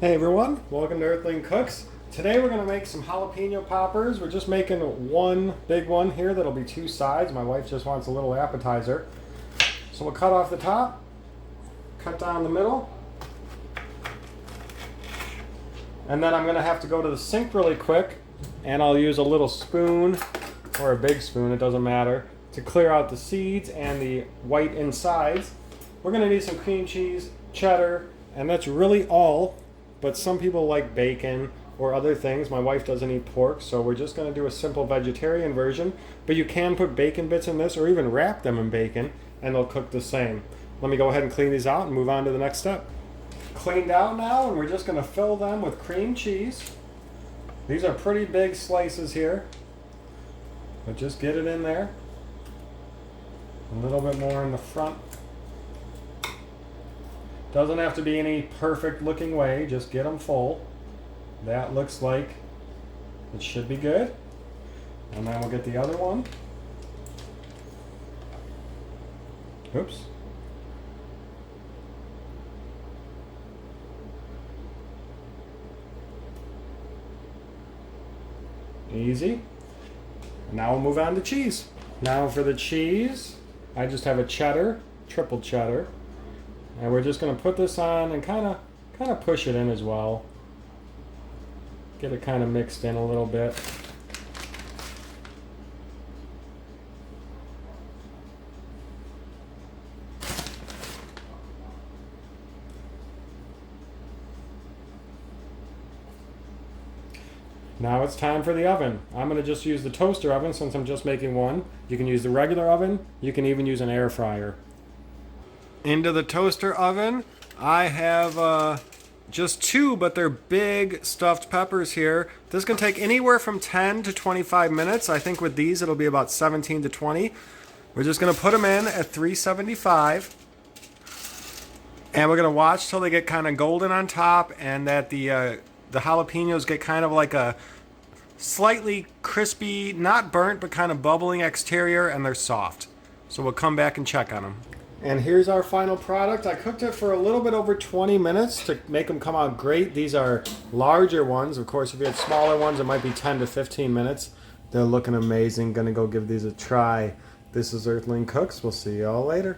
Hey everyone, welcome to Earthling Cooks. Today we're going to make some jalapeno poppers. We're just making one big one here that'll be two sides. My wife just wants a little appetizer. So we'll cut off the top, cut down the middle, and then I'm going to have to go to the sink really quick, and I'll use a little spoon, or a big spoon, it doesn't matter, to clear out the seeds and the white insides. We're going to need some cream cheese, cheddar, and that's really all. But some people like bacon or other things. My wife doesn't eat pork, so we're just going to do a simple vegetarian version. But you can put bacon bits in this or even wrap them in bacon and they'll cook the same. Let me go ahead and clean these out and move on to the next step. Cleaned out now, and we're just going to fill them with cream cheese. These are pretty big slices here, but just get it in there. A little bit more in the front. Doesn't have to be any perfect looking way, just get them full. That looks like it should be good. And then we'll get the other one. Oops. Easy. Now we'll move on to cheese. Now for the cheese, I just have a cheddar, triple cheddar. And we're just going to put this on and kind of push it in as well. Get it kind of mixed in a little bit. Now it's time for the oven. I'm going to just use the toaster oven since I'm just making one. You can use the regular oven. You can even use an air fryer. Into the toaster oven, I have just two, but they're big stuffed peppers here. This can take anywhere from 10 to 25 minutes. I think with these it'll be about 17 to 20. We're just going to put them in at 375. And we're going to watch till they get kind of golden on top and that the jalapenos get kind of like a slightly crispy, not burnt, but kind of bubbling exterior, and they're soft. So we'll come back and check on them. And here's our final product. I cooked it for a little bit over 20 minutes to make them come out great. These are larger ones. Of course, if you had smaller ones, it might be 10 to 15 minutes. They're looking amazing. Gonna go give these a try. This is Earthling Cooks. We'll see y'all later.